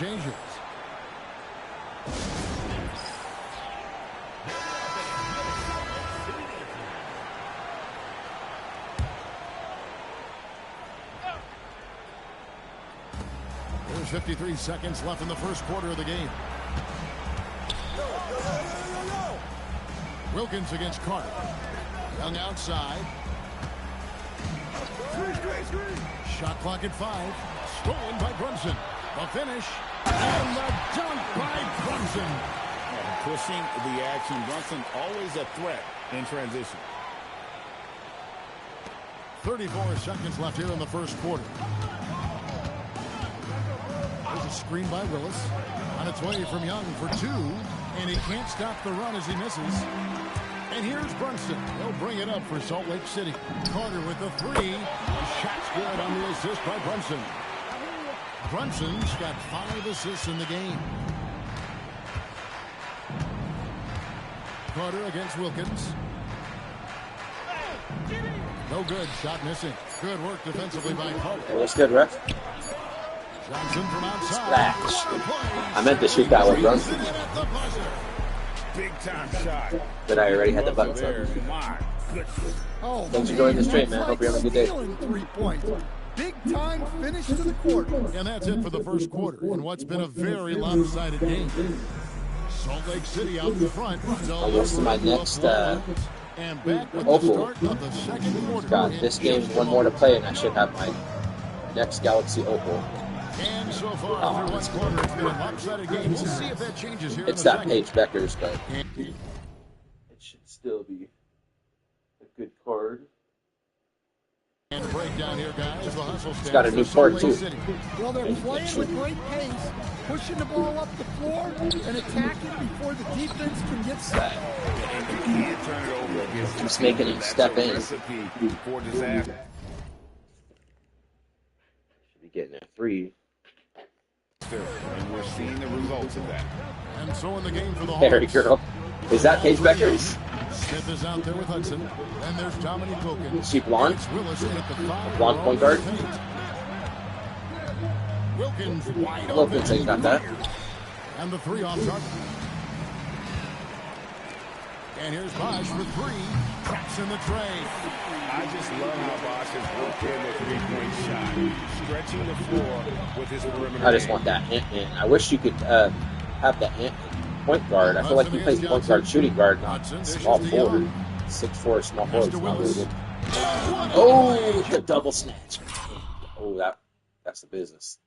Changes. There's 53 seconds left in the first quarter of the game. Wilkins against Carter. Young outside. Shot clock at 5. Stolen by Brunson. The finish. And the dunk by Brunson. Pushing the action. Brunson always a threat in transition. 34 seconds left here in the first quarter. There's a screen by Willis. On its way from Young for 2. And he can't stop the run as he misses. And here's Brunson. He'll bring it up for Salt Lake City. Carter with the 3. Shot's good on the assist by Brunson. Brunson's got 5 assists in the game. Carter against Wilkins. No good. Shot missing. Good work defensively by Carter. It was good, ref. Johnson from outside. Splash. I meant to shoot that with Brunson. Big time shot. But I already had the buttons up. Oh, thanks for joining the stream, man. Hope you're having a good day. 3 points. Big time finish to the quarter. And that's it for the first quarter in what's been a very lopsided game. Salt Lake City out in front. I'll go to my next and back with Opal. the start of the second quarter. God, this game's one more to play, and I should have my next Galaxy Opal. And so far, through one quarter, it's been a lopsided game. We'll see if that changes here. It's that Paige Beckers, but it should still be a good card. And the breakdown here, guys. The hustle It's got a new port, too. Well, they're playing with great pace, pushing the ball up the floor and attacking before the defense can get set. And you can't turn it over against Just making him step in. Recipe for disaster. Should be getting a 3. And we're seeing the results of that. And so in the game for the Harry Hawks. girl. Is that Paige Beckers? Smith is out there with Hudson. And there's Dominique Wilkins. Is she blonde? It's Willis at the 5. Blonde point guard? Wilkins wide Wilkins ain't got that. And the 3 off target. And here's Bosch for 3. Traps in the tray. I just love how Bosch has worked in the 3-point shot. Stretching the floor with his perimeter. I just want that Ant-Man. I wish you could have that Ant-Man point guard. I feel like he plays point guard, shooting guard, not small forward. 6'4", small forward. It's not really good. Oh, the double snatch. Oh, that's the business.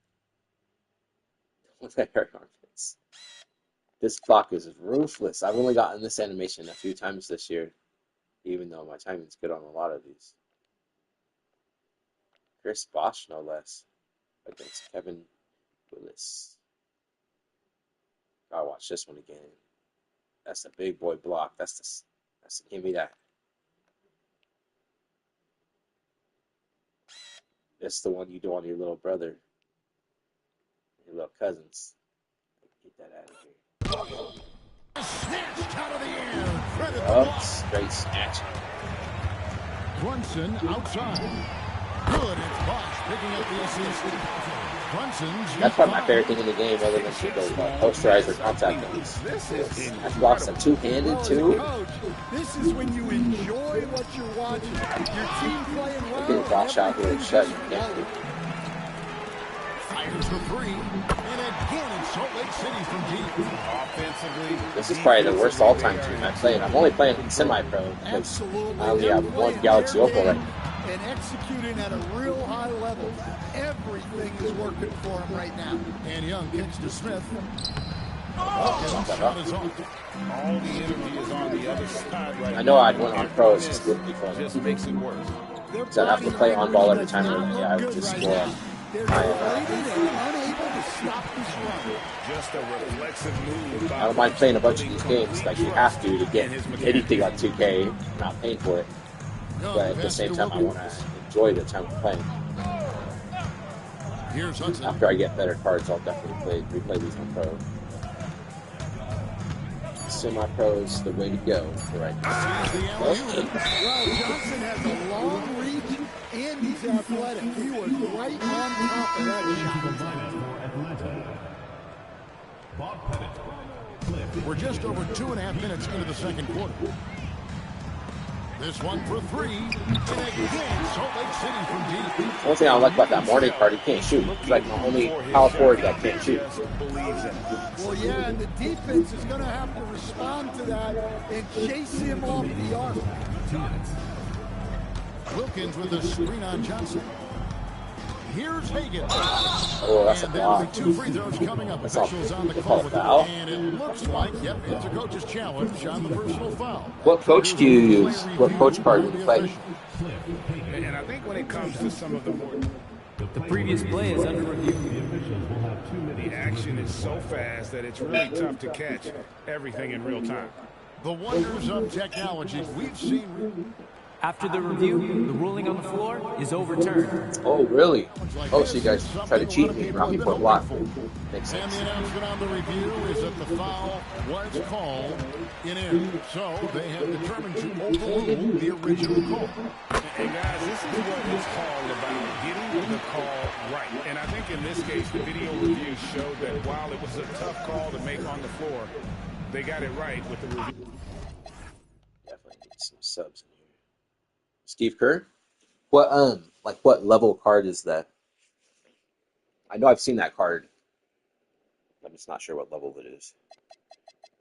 Look at Harry armpits. This clock is ruthless. I've only gotten this animation a few times this year, even though my timing's good on a lot of these. Chris Bosh, no less, against Kevin Willis. Gotta watch this one again. That's a big boy block. Give me that. That's the one you do on your little brother, your little cousins. Get that out of here. Snatched out of the air. Credit the Oh, block. straight snatch. Brunson outside. Good. It's Bosch picking up the assist. Brunson's That's probably my favorite thing in the game, other than the posterizer contact things. That block's a two-handed too. Coach, this is when you enjoy what you're watching. Your team playing well. Get a Bosch out here and shut. You can't do. fires the 3. And again, it's Salt Lake City from deep. Offensively, This is probably the worst all-time team I played. I'm only playing semi-pro because I only have one Galaxy Opal right now. And executing at a real high level. Everything is working for him right now. And Young kicks to Smith. Oh, Shot is off. all the energy is on the other side right I know I'd win on pro, it's just wouldn't be fun. Just makes it worse. Because I'd have to play on ball every time. I would just score on They're my deflated and unable to stop this run. Just a reflexive move. I don't mind playing a bunch of these games like you have to get anything on 2K. I'm not paying for it. But at the same time, I want to enjoy the time I'm playing. Here's Hudson. After I get better cards, I'll definitely replay these on pro. Semi-pro is the way to go right now. Well, Johnson has a long reach and he's athletic. He was right on top of that shot. We're just over 2.5 minutes into the second quarter. This one for three. And again, Salt Lake City from deep. One thing I don't like about that morning card, he can't shoot. He's like the only power forward that can't shoot. Well, yeah, and the defense is going to have to respond to that and chase him off the arc. Wilkins with a screen on Johnson. Here's Hagan. Oh, that's a block. 2 free throws coming up. Officials on the call with foul. and it looks like, yep, it's a coach's challenge on the personal foul. What coach do you use? What coach card do you play? And I think when it comes to some of the more... The previous play is under review. The action is so fast that it's really tough to catch everything in real time. The wonders of technology we've seen. After the review, the ruling on the floor is overturned. Oh, really? Oh, so you guys try to cheat me around me for a block. Makes And sense. the announcement on the review is that the foul was called in. So they have determined to overrule the original call. And guys, this is what it's called about getting the call right. And I think in this case, the video review showed that while it was a tough call to make on the floor, they got it right with the review. Definitely need some subs in here. Steve Kerr? What level card is that? I know I've seen that card. I'm just not sure what level it is.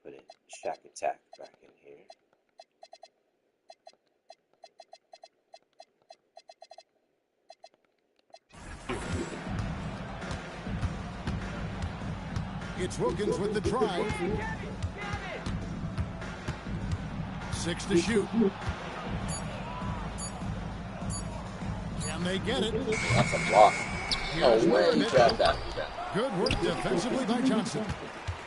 Put in Shack Attack back in here. It's Wilkins with the drive. 6 to shoot. And they get it. That's a block. No way he grabbed that. Good work defensively by Johnson.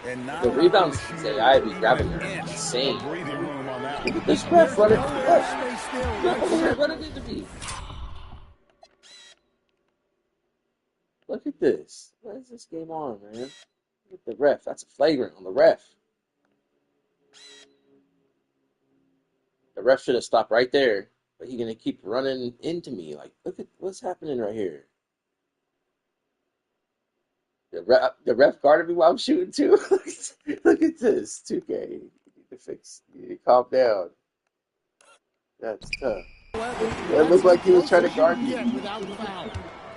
And The rebounds AI be grabbing are insane. breathing room on that. Look at this ref running. Space there, Look right over here running into me. Look at this. What is this game on, man? Look at the ref. That's a flagrant on the ref. The ref should have stopped right there, but he's gonna keep running into me. Like, look at what's happening right here. The ref guarded me while I'm shooting too. Look at this, 2K. You need to fix. You need to calm down. That's tough. It looked like he was trying to guard me.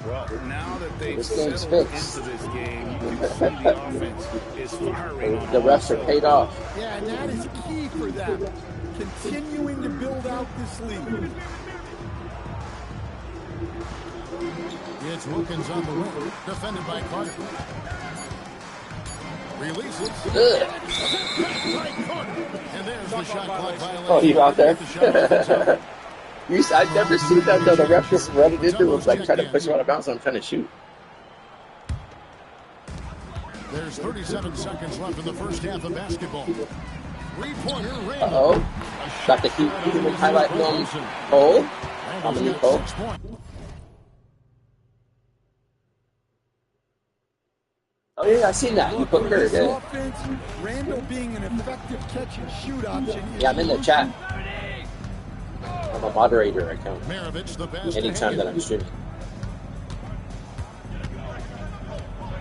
Well, now that they've This game's settled fixed. into this game, you can see the offense is firing on The refs are paid off. Yeah, and that is key for them. Continuing to build out this lead. It's Wilkins on the wing, defended by Carter. Releases. Ugh. And there's the shot clock violation. Oh, you out there? I've never seen that though. The ref just running into him, like trying to push him out of bounds. I'm trying to shoot. There's 37 seconds left in the first half of basketball. Three-pointer, Randall. Uh-oh. Got the heat highlight film. Cole. Dominique Cole. Oh yeah, I seen that. You put her This there. offense, Randall being an effective catch and shoot option. Yeah, I'm in the chat. I'm a moderator account. Maravich, the best. Anytime that I'm streaming.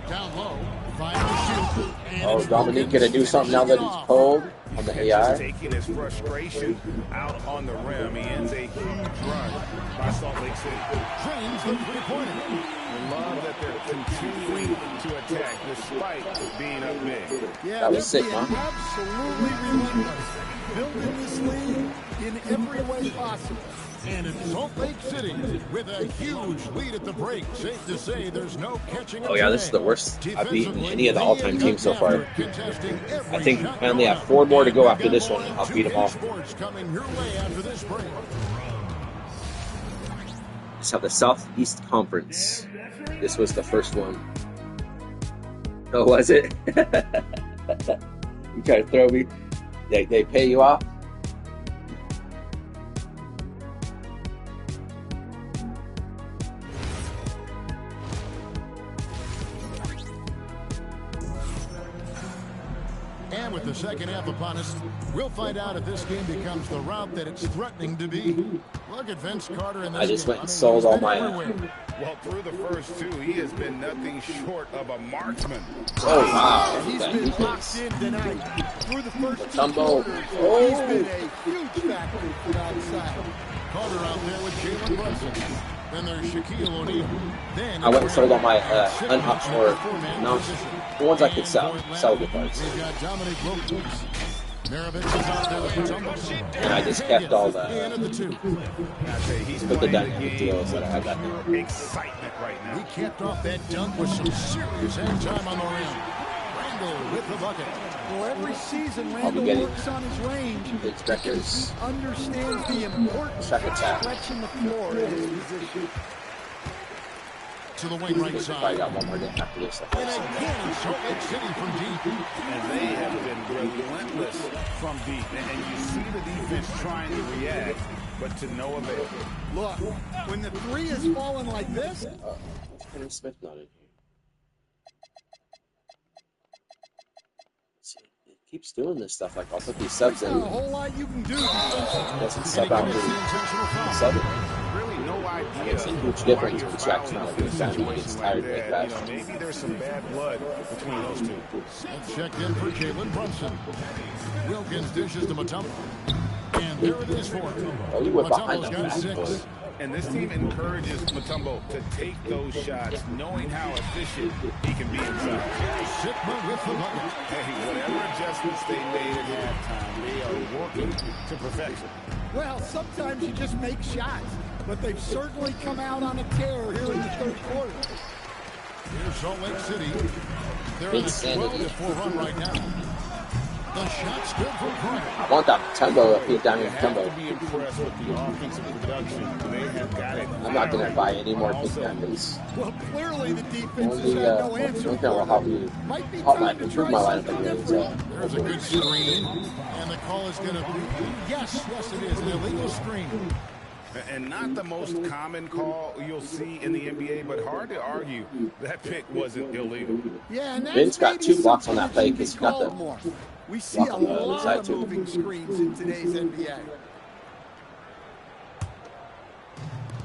Down low. Finally shoot. Oh, Dominique gonna do something now that he's cold on the AI. taking his frustration out on the rim. He ends a huge run by Salt Lake City. Trains the three-pointer. I love that they're continuing to attack despite being up big. Yeah, That was they're sick, being huh? absolutely relentless. Building this lead in every way possible. And it's Salt Lake City with a huge lead at the break. Safe to say there's no catching up Oh yeah, this is the worst I've beaten any of the all-time teams so far. I think I only have 4 more to go after this one. I'll beat them all. Sports coming your way after this break. Let's have the Southeast Conference. This was the first one. Oh, was it? You try to throw me? They pay you off? And with the second second half upon us. We'll find out if this game becomes the route that it's threatening to be. Look at Vince Carter in this I just game. went and sold all my... Well, through the first two, he has been nothing short of a marksman. Oh, wow. He's been locked in tonight. Through the first two Matumbo. quarters, Oh. he's been a huge factor for that side. Carter out there with Jalen Brunson. Then there's Shaquille O'Neal. Then I went and sold all my unoptional, the ones I could sell good parts. We've got Dominic Wilkins. Maravich is out there with Matumbo. And I just kept all the, He's put the playing dynamic deals that I got there. excitement right now. He kept off that dunk with some serious hang time on the rim. Randall with the bucket. Well, every season, I'll be Randall getting works on his range the expecters. he understands the importance Second of tap. stretching the floor in his position. To the wing right I side. got one more day after this. And again, Salt Lake City from deep. And they have been relentless from deep. And you see the defense trying to react, but to no avail. Look, when the three is falling like this, Henry Smith not in here. See, it keeps doing this stuff. Like I'll put these subs in. there's not a whole lot you can do defensively. Doesn't sub out the sub it. Really no idea. It's a huge difference when Shaq's not a good guy when he gets tired really fast. Maybe there's some bad blood between those two. Smith checked in for Jalen Brunson. Wilkins dishes to Matumbo. And there it is for him. Oh, you went behind Matumbo's them got fast 6. boy. And this team encourages Matumbo to take those shots, knowing how efficient he can be inside. Sitma with the bucket. Hey, whatever adjustments they made at halftime, they are working to perfection. Well, sometimes you just make shots, but they've certainly come out on a tear here in the third quarter. Here's Salt Lake City. They're on a 12-4 run right now. The shot's good from Carter. I want that Matumbo up here down here. You have to Matumbo. be impressed with the offensive production. They have got it. I'm not gonna buy any more big diamonds. Well, clearly the defense has Only had no answer one thing will help me Might be help time to improve try my lineup something again. different. So There's a good screen. And the call is going to be, yes, it is, an illegal screen. And not the most common call you'll see in the NBA, but hard to argue that pick wasn't illegal. Yeah, and that's Vince got maybe 2 blocks on that play something because should he got be the called more. We see block a on the other lot side, of too. moving screens in today's NBA.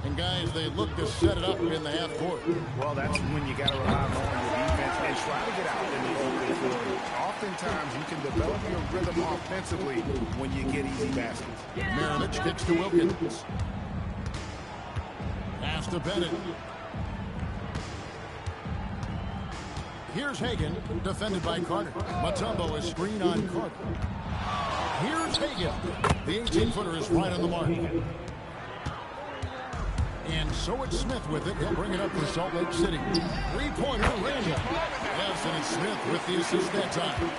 And guys, they look to set it up in the half court. Well, that's when you got to rely more on your defense and try to get out in the open floor. Oftentimes, you can develop your rhythm offensively when you get easy baskets. Maravich kicks to Wilkins. Pass to Bennett. Here's Hagan, defended by Carter. Matumbo is screen on Carter. Here's Hagan. The 18-footer is right on the mark. And so it's Smith with it. He'll bring it up for Salt Lake City. Three-pointer, Randall. Yes, and it's Smith with the assist that time.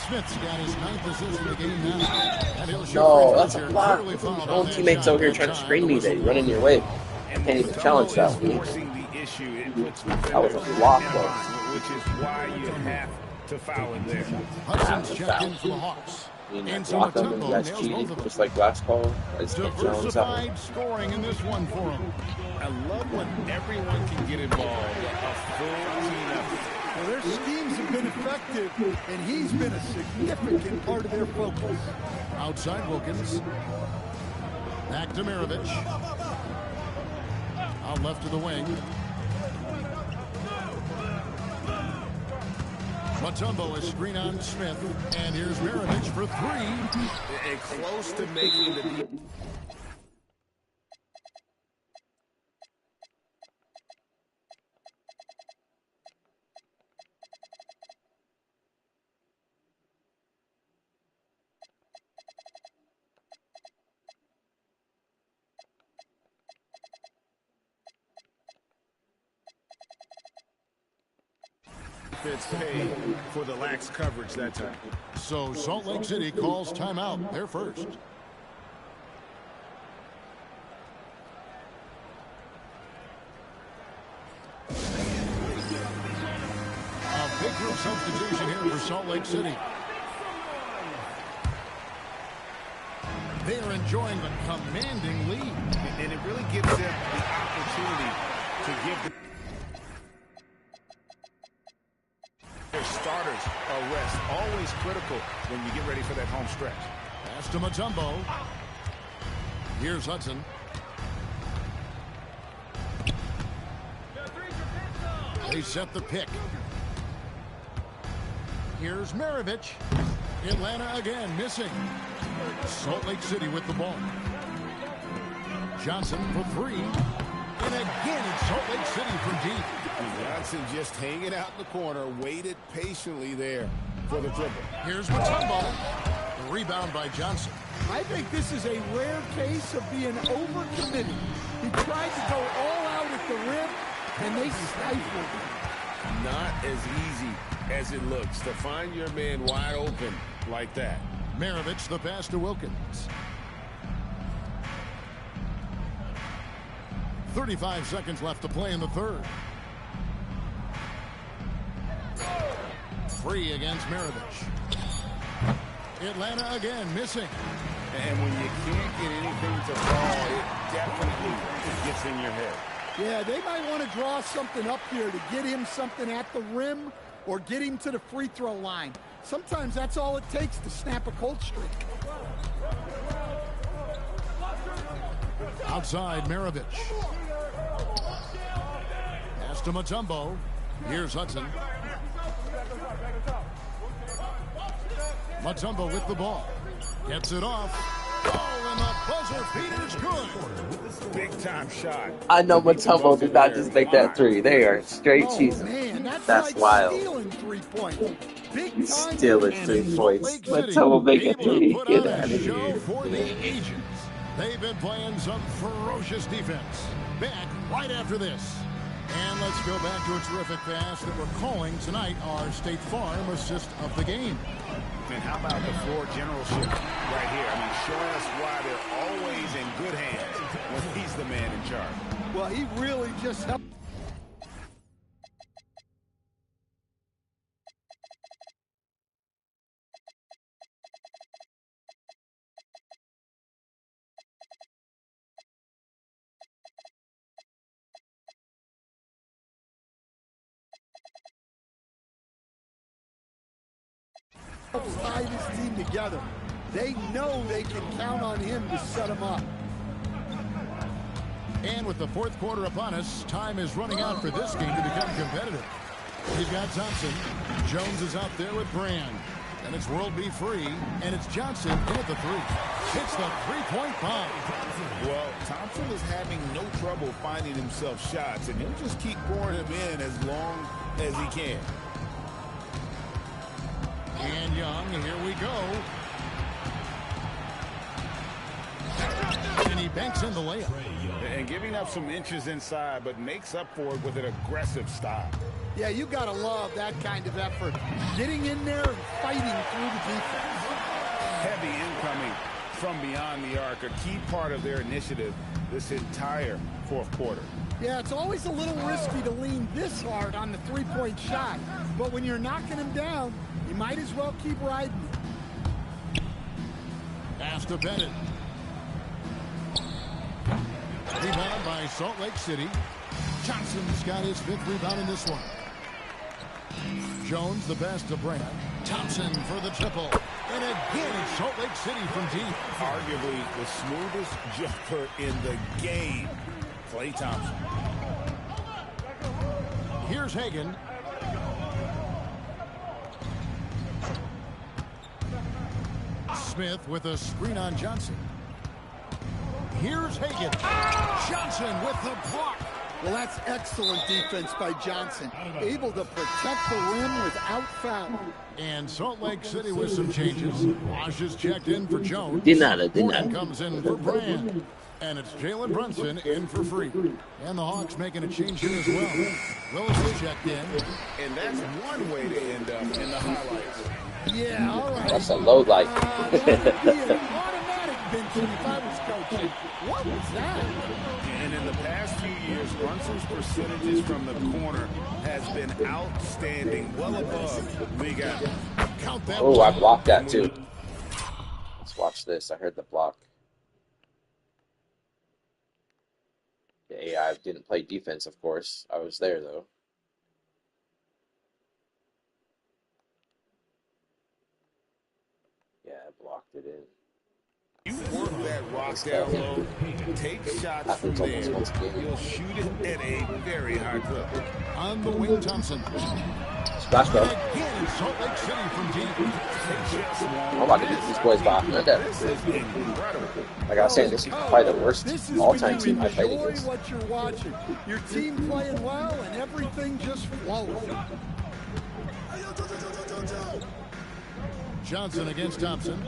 Smith's got his 9th assist in the game now. And he'll shoot no, that's a block. My own teammates over here trying to screen me. They run in your way. I can't even challenge that. That was a block, though. Which is why you have to foul in there. Hudson's checked in for the Hawks. And block them and you guys cheating, just like last call. I just can't challenge that one. Diversified scoring in this one for him. I love when everyone can get involved. A full team effort. Well, their schemes have been effective, and he's been a significant part of their focus. Outside Wilkins. Back to Maravich. Out left to the wing. Matumbo is screen on Smith. And here's Maravich for 3. And close to making the deep. Pay for the lax coverage that time. So Salt Lake City calls timeout. They're first. A big group substitution here for Salt Lake City. They are enjoying the commanding lead. And it really gives them the opportunity to give their starters a rest. Always critical when you get ready for that home stretch. Pass to Mutombo. Here's Hudson. They set the pick. Here's Maravich. Atlanta again missing. Salt Lake City with the ball. Johnson for three. And again, it's Salt Lake City from deep. Johnson just hanging out in the corner, waited patiently there for the dribble. Here's Mutombo. The rebound by Johnson. I think this is a rare case of being overcommitted. He tried to go all out at the rim, and they stifled him. Not as easy as it looks to find your man wide open like that. Maravich, the pass to Wilkins. 35 seconds left to play in the third. Free against Maravich. Atlanta again missing. And when you can't get anything to fall, it definitely gets in your head. Yeah, they might want to draw something up here to get him something at the rim or get him to the free throw line. Sometimes that's all it takes to snap a cold streak. Outside, Maravich. Pass to Mutombo. Here's Hudson. Mutombo with the ball. Gets it off. Oh, and the buzzer beater's good. Big time shot. I know Mutombo did not just make that three. They are straight cheesing. Man, That's like wild. Stealing 3 points. Big time. Stealing 3 points. Mutombo make a three. Get out of here. For the Asians. They've been playing some ferocious defense. Back right after this. And let's go back to a terrific pass that we're calling tonight our State Farm assist of the game. And how about the floor generalship right here? I mean, showing us why they're always in good hands when he's the man in charge. Well, he really just helped. Tie this team together. They know they can count on him to set them up. And with the fourth quarter upon us, time is running out for this game to become competitive. We've got Thompson. Jones is out there with Brand. And it's World B free. And it's Johnson in at the three. Hits the three-point bomb. Well, Thompson is having no trouble finding himself shots, and he'll just keep pouring them in as long as he can. And Young, here we go. And he banks in the layup. And giving up some inches inside, but makes up for it with an aggressive style. Yeah, you got to love that kind of effort. Getting in there and fighting through the defense. Heavy incoming from beyond the arc, a key part of their initiative this entire fourth quarter. Yeah, it's always a little risky to lean this hard on the three-point shot. But when you're knocking him down, you might as well keep riding. Pass to Bennett. Rebound by Salt Lake City. Johnson's got his fifth rebound in this one. Jones, the pass to Brand. Thompson for the triple. And again, it's Salt Lake City from deep. Arguably the smoothest jumper in the game, Klay Thompson. Here's Hagan. Smith with a screen on Johnson. Here's Hagan. Johnson with the block. Well, that's excellent defense by Johnson. Able to protect the rim without foul. And Salt Lake City with some changes. Wash is checked in for Jones. De nada. Gordon comes in for Brand. And it's Jalen Brunson in for free. And the Hawks making a change here as well. Willis is checked in. And that's one way to end up in the highlights. Yeah, all right. That's a low light. That would be an automatic benching if I was coaching. What was that? And in the past few years, Brunson's percentages from the corner has been outstanding, well above league average. Count that. Oh, I blocked that too. Let's watch this. I heard the block. Yeah, I didn't play defense, of course. I was there, though. it in. You work that rock down low, take shots from there, you'll shoot it at a very high clip. On the wing, Thompson. Splash, bro. Again, Salt Lake City from deep. I'm about to get these boys back. This is incredible. Like I was saying, this is probably the worst all-time team I played enjoy against. what you're watching. Your team playing well, and everything just flows. Johnson against Thompson.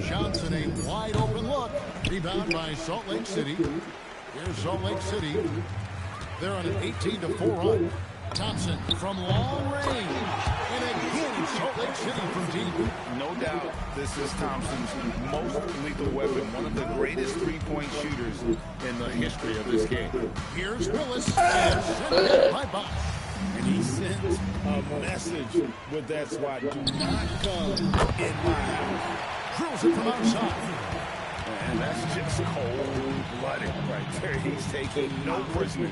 Johnson, a wide open look. Rebound by Salt Lake City. Here's Salt Lake City. They're on an 18-4 run. Thompson from long range. And again, Salt Lake City from deep. No doubt this is Thompson's most lethal weapon. One of the greatest three-point shooters in the history of this game. Here's Willis. And sent back by Bosch. And he sends a message with that swat. Do not come in my house. Drills it from outside. And that's just cold-blooded right there. He's taking no prisoners.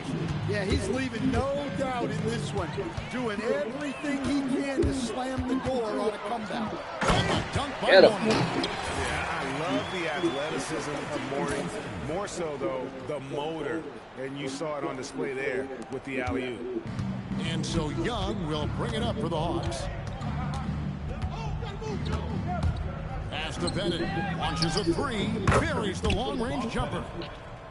Yeah, he's leaving no doubt in this one. Doing everything he can to slam the door on a comeback. Dunk by Get him. Mourning. Yeah, I love the athleticism of Mourning. More so, though, the motor. And you saw it on display there with the alley-oop. And so Young will bring it up for the Hawks. Pass to Bennett. Launches a three. Buries the long-range jumper.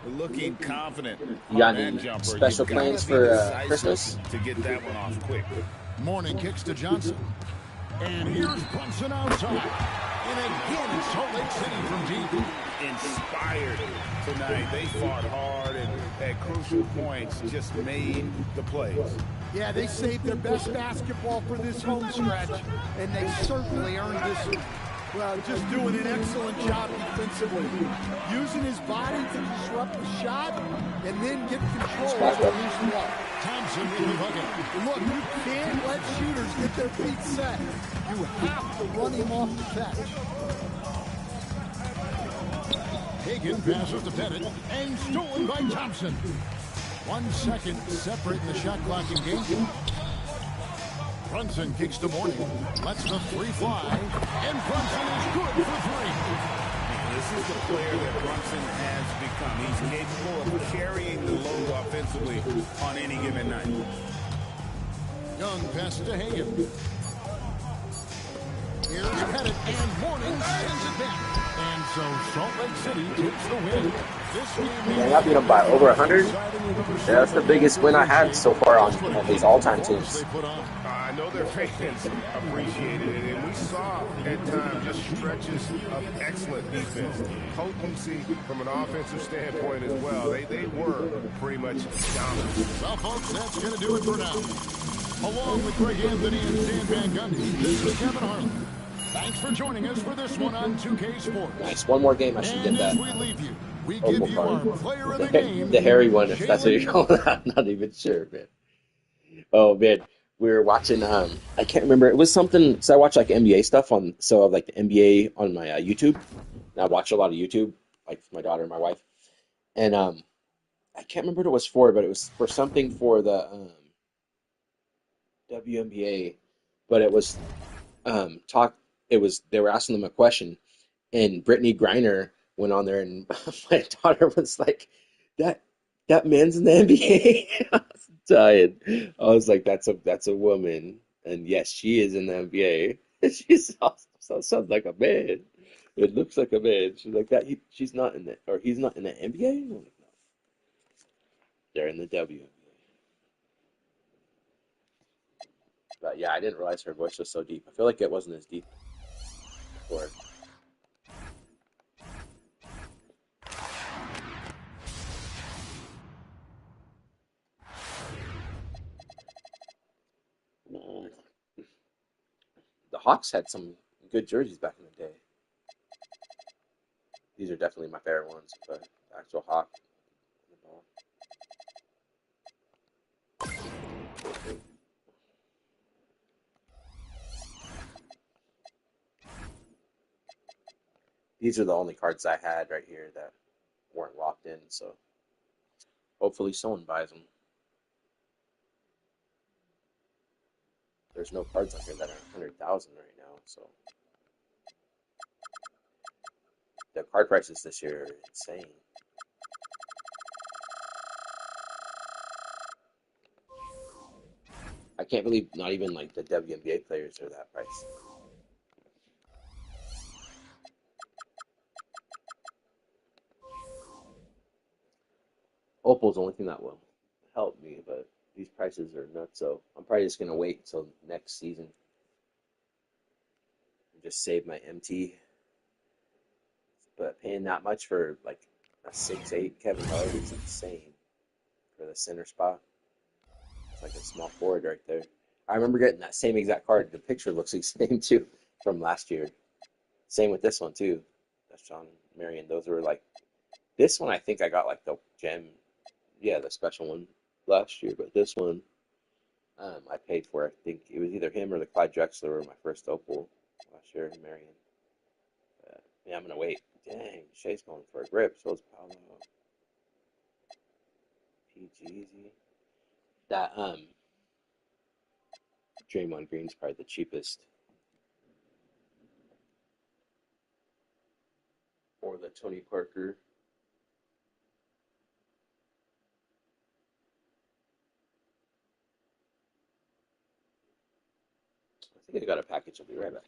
Looking confident You got on any that jumper. special You gotta plans be for decisive Christmas? to get that one off quick. Mourning kicks to Johnson. And here's Brunson outside. And again, Salt Lake City from deep. Inspired tonight. They fought hard and at crucial points just made the plays. Yeah, they saved their best basketball for this home stretch, and they certainly earned this one. Well, just doing an excellent job defensively. Using his body to disrupt the shot and then get control of the loose ball. Thompson with the bucket. Look, you can't let shooters get their feet set. You have to run him off the catch. Hagan passes to Bennett and stolen by Thompson. 1 second separating the shot clock engagement. Brunson kicks to Mourning. Lets the three fly. And Brunson is good for three. This is the player that Brunson has become. He's capable of carrying the load offensively on any given night. Young passes to Hagan. Here's Pettit, and Mourning sends it back. And so Salt Lake City takes the win. This game I beat them by over 100. Yeah, that's the biggest win I had so far on these all-time teams. I know their fans appreciated it, and we saw at times just stretches of excellent defense. Potency from an offensive standpoint as well. They were pretty much dominant. Well, folks, that's going to do it for now. Along with Greg Anthony and Dan Van Gundy, this is Kevin Harlan. Thanks for joining us for this one on 2K Sports. Nice. One more game I should get that. And as we leave you, we give you our player of the game. The hairy one, if that's what you're calling it. I'm not even sure, man. Oh, man. We were watching, I can't remember. It was something, so I watch like NBA stuff on, so like the NBA on my YouTube. And I watch a lot of YouTube, like my daughter and my wife. And I can't remember what it was for, but it was for something for the WNBA. But it was they were asking them a question, and Brittany Griner went on there, and my daughter was like, that man's in the NBA. I was dying. I was like, that's a woman, and yes, she is in the NBA. She's also sounds like a man. It looks like a man. She's like that. She's not in the, or he's not in the NBA. I'm like, no, they're in the WNBA. But yeah, I didn't realize her voice was so deep. I feel like it wasn't as deep before. The Hawks had some good jerseys back in the day. These are definitely my favorite ones. The actual Hawk. These are the only cards I had right here that weren't locked in, so hopefully someone buys them. There's no cards on here that are 100,000 right now, so the card prices this year are insane. I can't believe not even like the WNBA players are that price. Opal's the only thing that will help me, but these prices are nuts. So I'm probably just gonna wait until next season and just save my MT. But paying that much for like a 6'8" Kevin Love is insane for the center spot. It's like a small forward right there. I remember getting that same exact card. The picture looks the same too from last year. Same with this one too. That's John Marion. Those were like this one. I think I got like the gem, yeah, the special one last year. But this one, I paid for. I think it was either him or the Clyde Drexler were my first opal last year. Marion. Yeah, I'm gonna wait. Dang, Shea's going for a grip. So is Paolo. PGZ. That Draymond Green's probably the cheapest. Or the Tony Parker. I think I got a package. I'll be right back.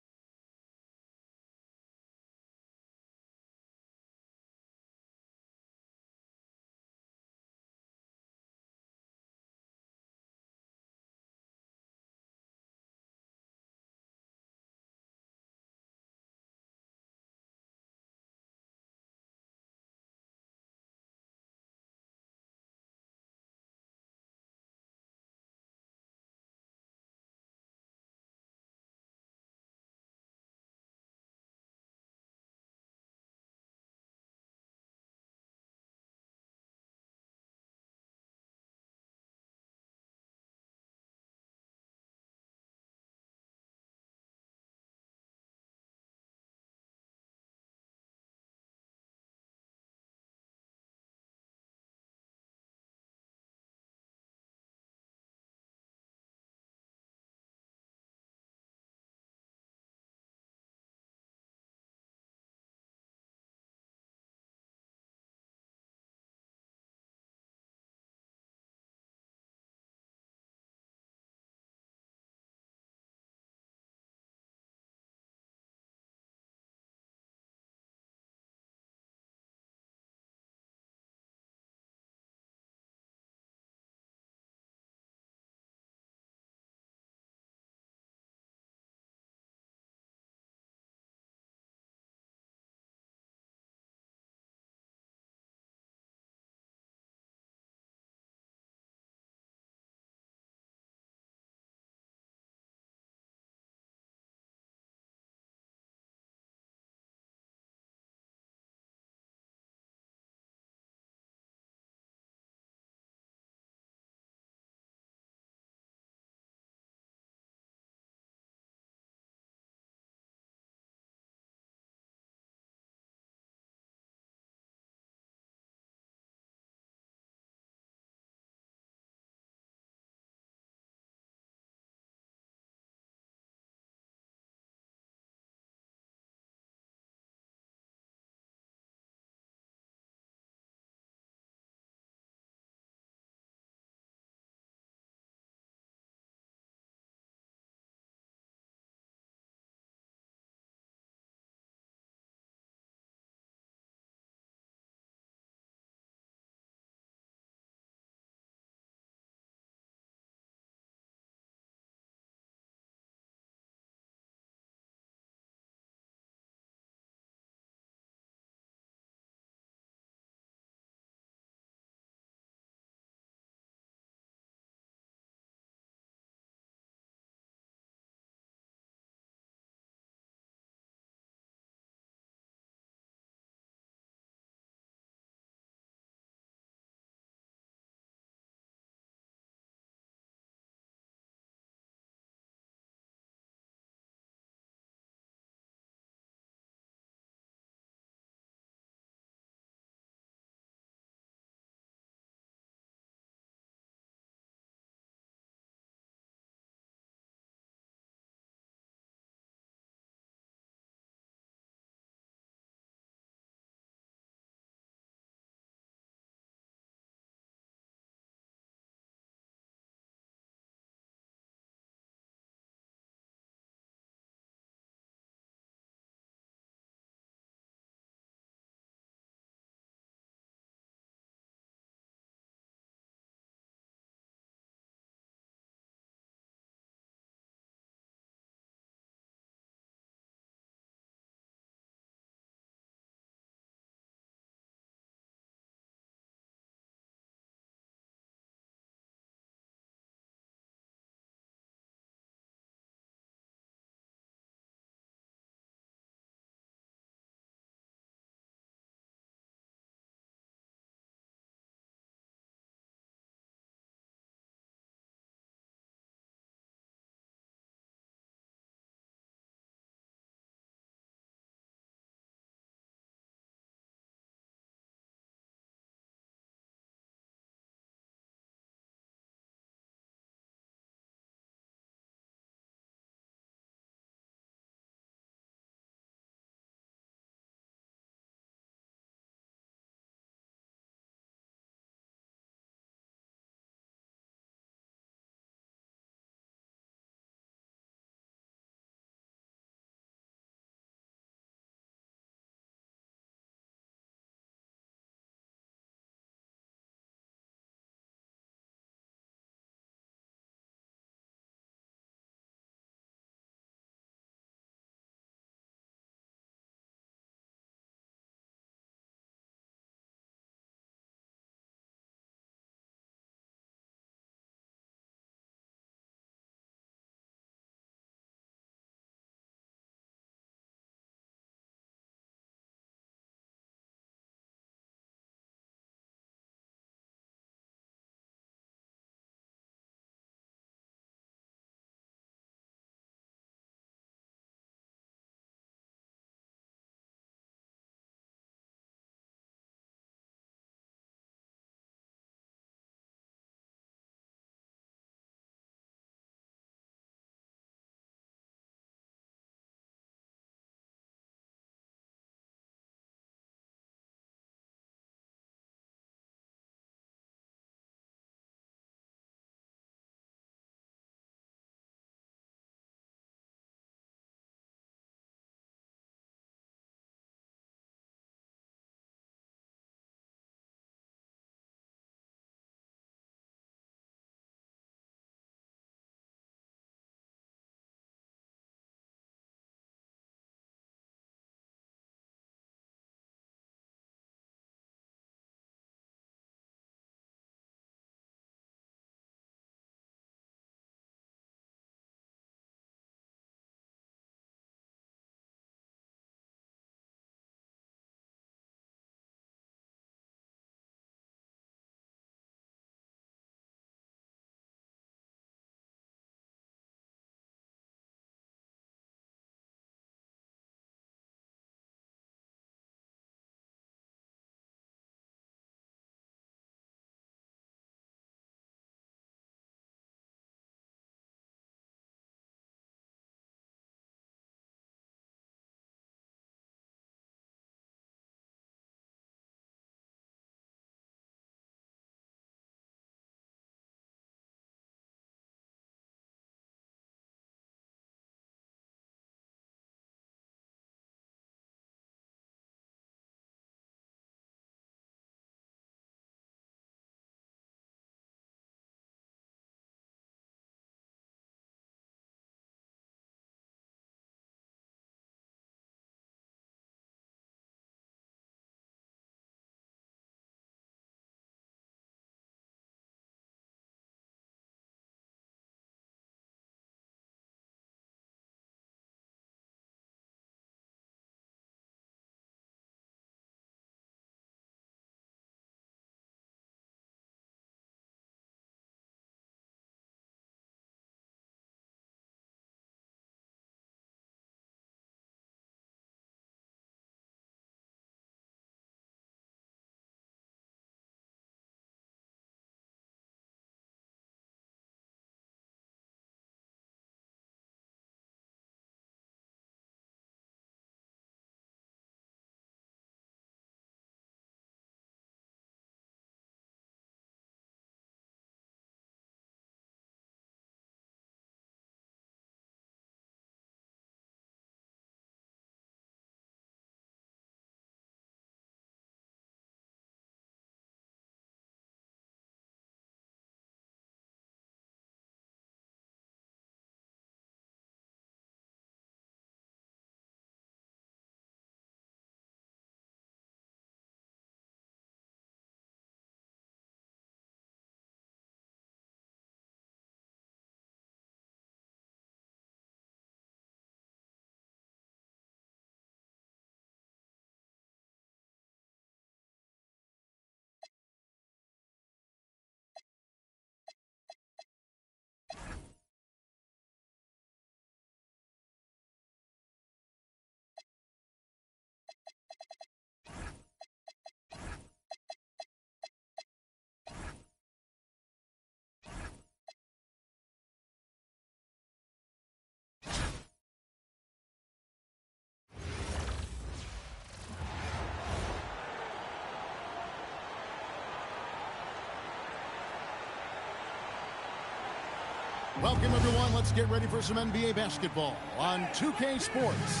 Welcome, everyone. Let's get ready for some NBA basketball on 2K Sports.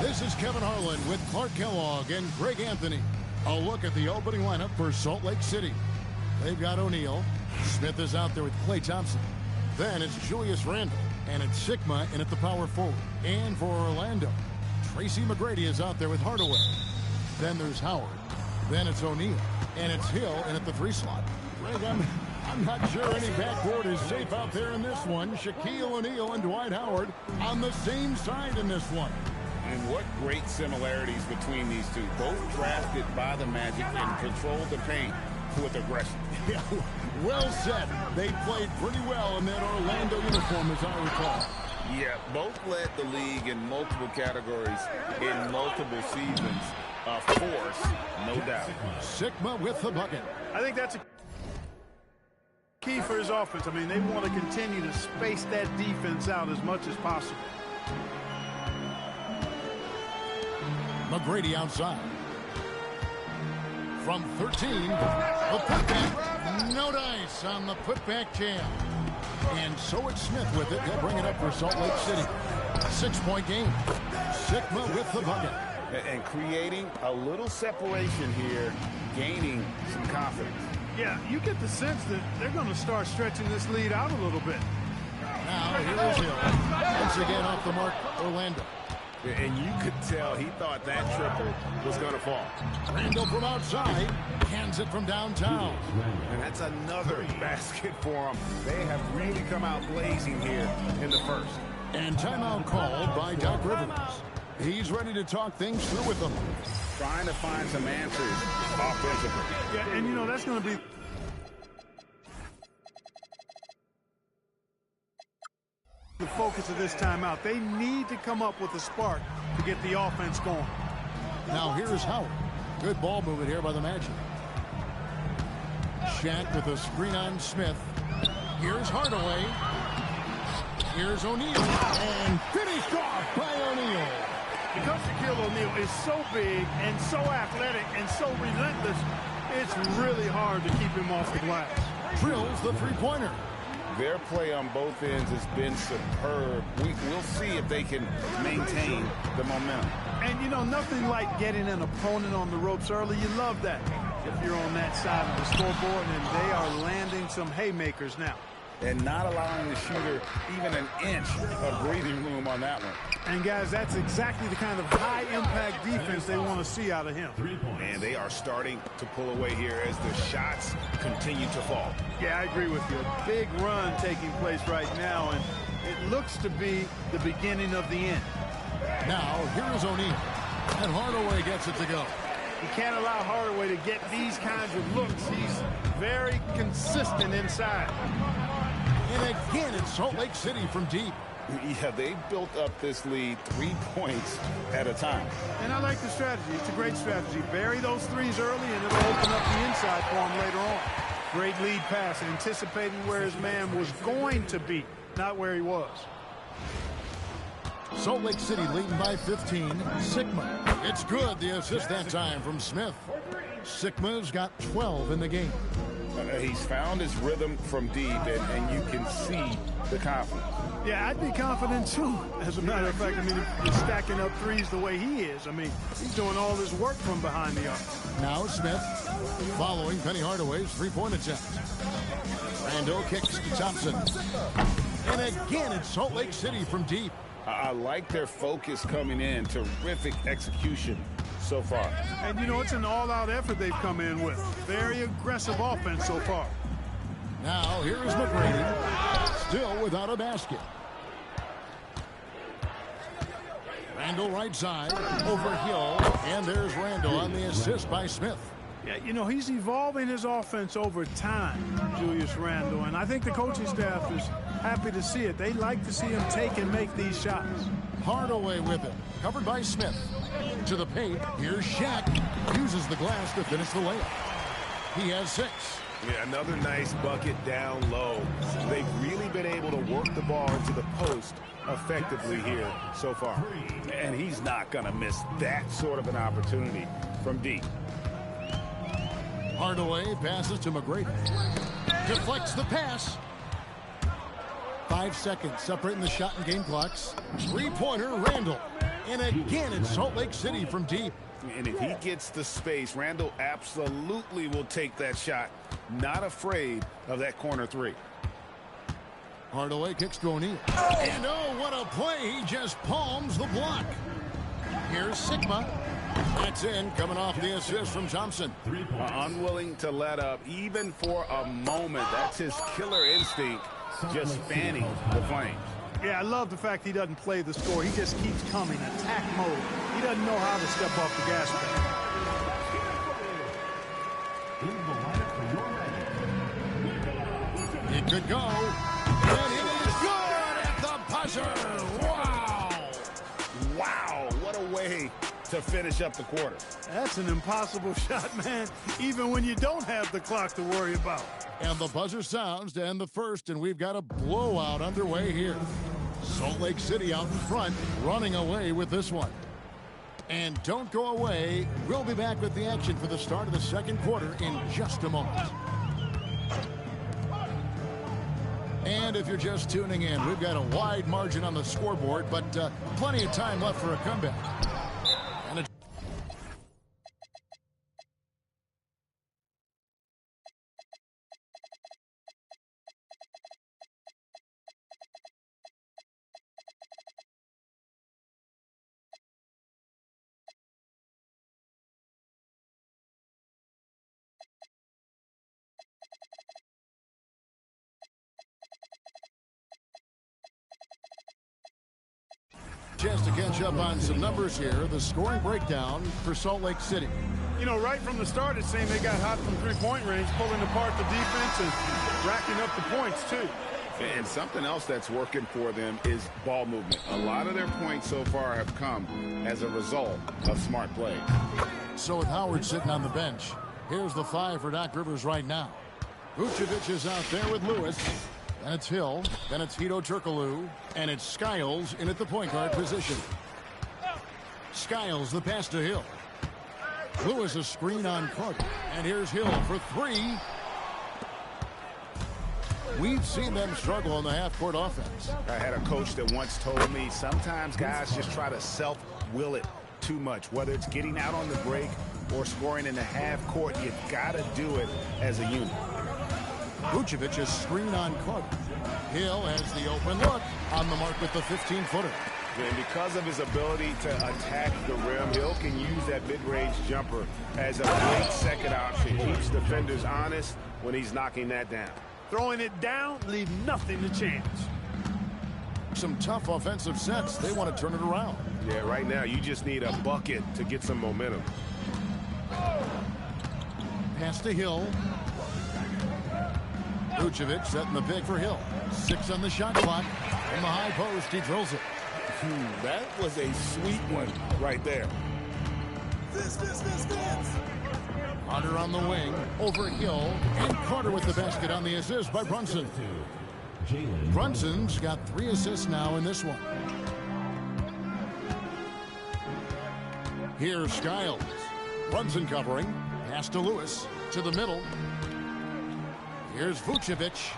This is Kevin Harlan with Clark Kellogg and Greg Anthony. A look at the opening lineup for Salt Lake City. They've got O'Neal. Smith is out there with Klay Thompson. Then it's Julius Randle. And it's Sigma in at the power forward. And for Orlando, Tracy McGrady is out there with Hardaway. Then there's Howard. Then it's O'Neal. And it's Hill in at the 3 slot. Greg, I'm not sure any backboard is safe out there in this one. Shaquille O'Neal and Dwight Howard on the same side in this one. And what great similarities between these two. Both drafted by the Magic and controlled the paint with aggression. Yeah, well said. They played pretty well in that Orlando uniform, as I recall. Yeah, both led the league in multiple categories in multiple seasons. A force, no doubt. Sigma with the bucket. I think that's a key for his offense. I mean, they want to continue to space that defense out as much as possible. McGrady outside. From 13, a putback. No dice on the putback jam. And so it's Smith with it. He'll bring it up for Salt Lake City. 6-point game. Sigma with the bucket. And creating a little separation here, gaining some confidence. Yeah, you get the sense that they're going to start stretching this lead out a little bit. Now, here's Hill. Once again off the mark, Orlando. And you could tell he thought that triple was going to fall. Randle from outside, hands it from downtown. And that's another basket for him. They have really come out blazing here in the first. And timeout called by Doc Rivers. He's ready to talk things through with them. Trying to find some answers offensively. Yeah, and you know, that's going to be the focus of this timeout. They need to come up with a spark to get the offense going. Now here's Howard. Good ball movement here by the Magic. Shaq with a screen on Smith. Here's Hardaway. Here's O'Neal. And finished off by O'Neal. Because Shaquille O'Neal is so big and so athletic and so relentless, it's really hard to keep him off the glass. Drills the three-pointer. Their play on both ends has been superb. We'll see if they can maintain the momentum. And, you know, nothing like getting an opponent on the ropes early. You love that if you're on that side of the scoreboard, and they are landing some haymakers now. And not allowing the shooter even an inch of breathing room on that one. And, guys, that's exactly the kind of high-impact defense they want to see out of him. And they are starting to pull away here as the shots continue to fall. Yeah, I agree with you. A big run taking place right now, and it looks to be the beginning of the end. Now, here's O'Neal. And Hardaway gets it to go. You can't allow Hardaway to get these kinds of looks. He's very consistent inside. And again, it's Salt Lake City from deep. Yeah, they've built up this lead 3 points at a time. And I like the strategy. It's a great strategy. Bury those threes early, and it'll open up the inside for him later on. Great lead pass, anticipating where his man was going to be, not where he was. Salt Lake City leading by 15. Sigma. It's good. The assist that time from Smith. Sigma's got 12 in the game. He's found his rhythm from deep, and you can see the confidence. Yeah, I'd be confident, too. As a matter of fact, I mean, if he's stacking up threes the way he is, I mean, he's doing all this work from behind the arc. Now Smith following Penny Hardaway's three-point attempt. Randle kicks to Thompson. And again, it's Salt Lake City from deep. I like their focus coming in. Terrific execution so far. And, you know, it's an all-out effort they've come in with. Very aggressive offense so far. Now, here's McGrady, still without a basket. Randle right side, over Hill, and there's Randle on the assist by Smith. Yeah, you know, he's evolving his offense over time, Julius Randle, and I think the coaching staff is happy to see it. They like to see him take and make these shots. Hardaway with it, covered by Smith. To the paint, here's Shaq, uses the glass to finish the layup. He has 6. Yeah, another nice bucket down low. They've really been able to work the ball into the post effectively here so far. And he's not going to miss that sort of an opportunity from deep. Hardaway passes to McGrady. Deflects the pass. 5 seconds separating the shot and game clocks. Three-pointer, Randall. And again, it's Salt Lake City from deep. And if he gets the space, Randall absolutely will take that shot. Not afraid of that corner three. Hardaway kicks to O'Neal. And oh, what a play. He just palms the block. Here's Sigma. That's in, coming off the assist from Thompson. Unwilling to let up, even for a moment. That's his killer instinct, just fanning the flames. Yeah, I love the fact he doesn't play the score. He just keeps coming, attack mode. He doesn't know how to step off the gas pedal. It could go. And it is good at the buzzer. Wow. Wow, what a way to finish up the quarter. That's an impossible shot, man, even when you don't have the clock to worry about. And the buzzer sounds to end the first, and we've got a blowout underway here. Salt Lake City out in front, running away with this one. And don't go away. We'll be back with the action for the start of the second quarter in just a moment. And if you're just tuning in, we've got a wide margin on the scoreboard, but plenty of time left for a comeback. Chance to catch up on some numbers here. The scoring breakdown for Salt Lake City. You know, right from the start, it seemed they got hot from three-point range, pulling apart the defense and racking up the points, too. And something else that's working for them is ball movement. A lot of their points so far have come as a result of smart play. So with Howard sitting on the bench, here's the 5 for Doc Rivers right now. Vucevic is out there with Lewis. Then it's Hill, then it's Hito Turkoglu, and it's Skiles in at the point guard position. Skiles the pass to Hill. Lewis a screen on Carter, and here's Hill for 3. We've seen them struggle on the half-court offense. I had a coach that once told me sometimes guys just try to self-will it too much, whether it's getting out on the break or scoring in the half-court. You've got to do it as a unit. Vucevic is screen on Carter. Hill has the open look on the mark with the 15-footer. And because of his ability to attack the rim, Hill can use that mid-range jumper as a great second option. Keeps defenders honest when he's knocking that down. Throwing it down, leave nothing to chance. Some tough offensive sets. They want to turn it around. Yeah, right now you just need a bucket to get some momentum. Pass to Hill. Vucevic setting the pick for Hill. 6 on the shot clock. From the high post, he drills it. That was a sweet one right there. Hunter on the wing. Over Hill. And Carter with the basket on the assist by Brunson. Brunson's got 3 assists now in this one. Here's Skiles. Brunson covering. Pass to Lewis. To the middle. Here's Vucevic.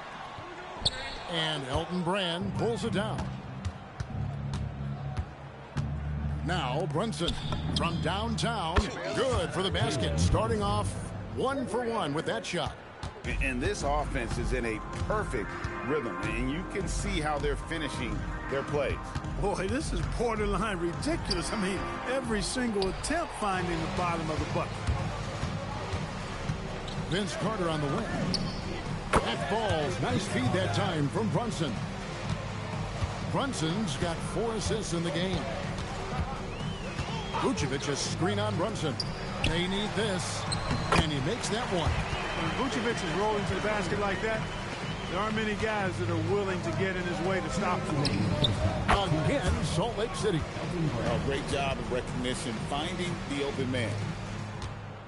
And Elton Brand pulls it down. Now Brunson from downtown. Good for the basket. Starting off 1 for 1 with that shot. And this offense is in a perfect rhythm. And you can see how they're finishing their plays. Boy, this is borderline ridiculous. I mean, every single attempt finding the bottom of the bucket. Vince Carter on the wing. That falls. Nice feed that time from Brunson. Brunson's got 4 assists in the game. Vucevic a screen on Brunson. They need this. And he makes that one. When Vucevic is rolling to the basket like that, there aren't many guys that are willing to get in his way to stop him. Again, Salt Lake City. Great job of recognition, finding the open man.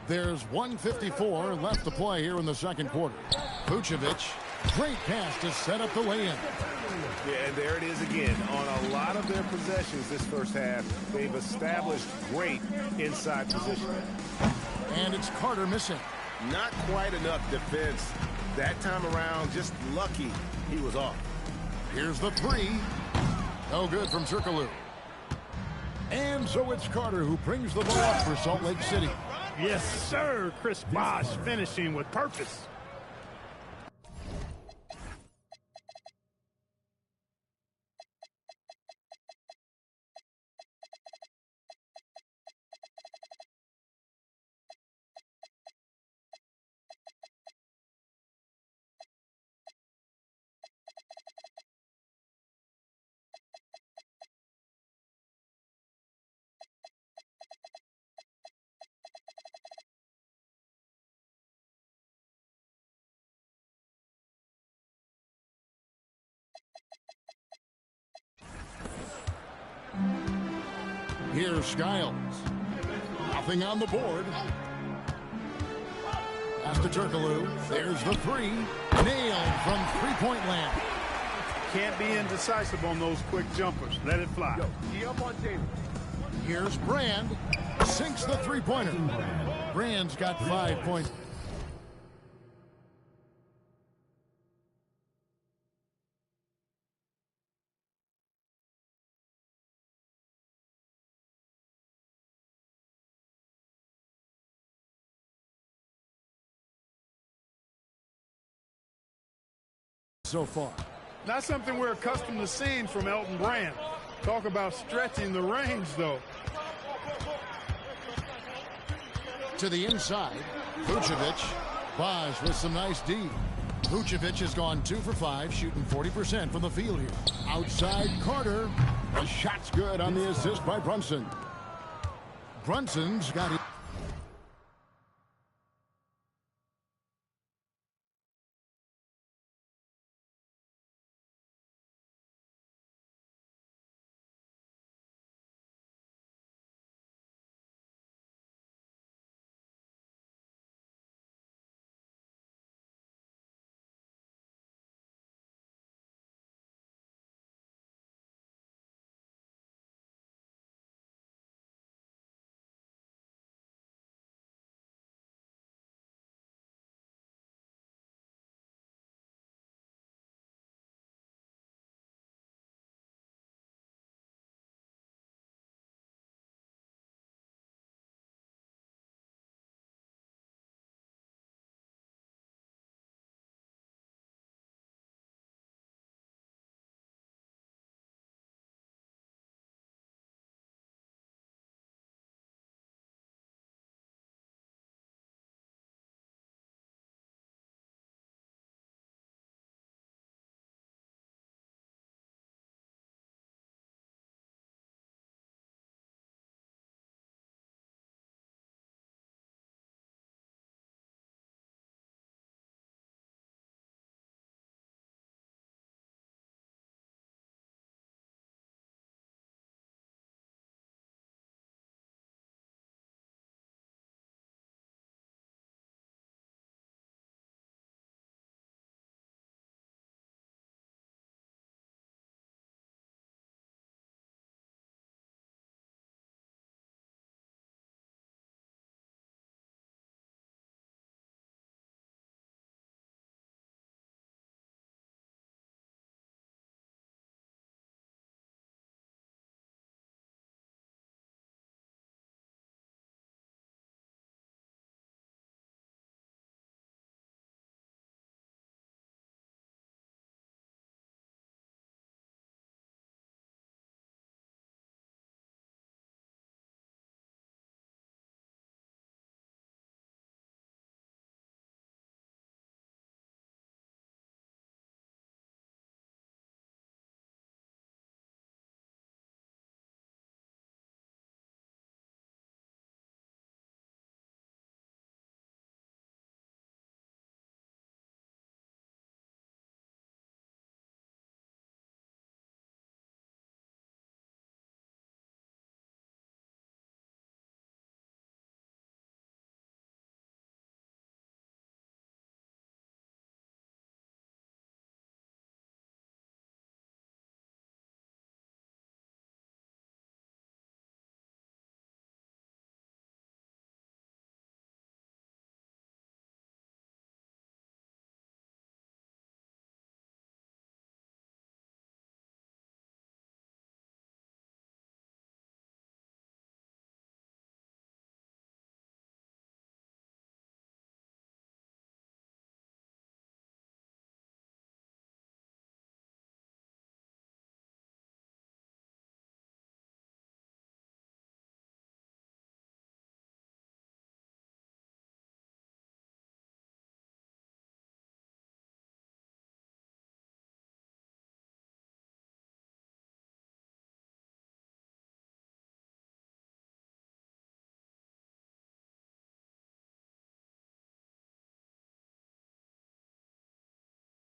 There's 1:54 left to play here in the second quarter. Vucevic, great pass to set up the lay-in. Yeah, and there it is again. On a lot of their possessions this first half, they've established great inside position. And it's Carter missing. Not quite enough defense that time around. Just lucky he was off. Here's the three. No good from Circaloo. And so it's Carter who brings the ball up for Salt Lake City. Yes, sir. Chris Bosh finishing with purpose. Here's Skiles. Nothing on the board. Pass to Turkaloo. There's the three. Nailed from three-point land. Can't be indecisive on those quick jumpers. Let it fly. Here's Brand. Sinks the three-pointer. Brand's got 5 points. So far. Not something we're accustomed to seeing from Elton Brand. Talk about stretching the range, though. To the inside, Vucevic. Bosh with some nice D. Vucevic has gone 2 for 5, shooting 40% from the field here. Outside Carter. The shot's good on the assist by Brunson. Brunson's got it.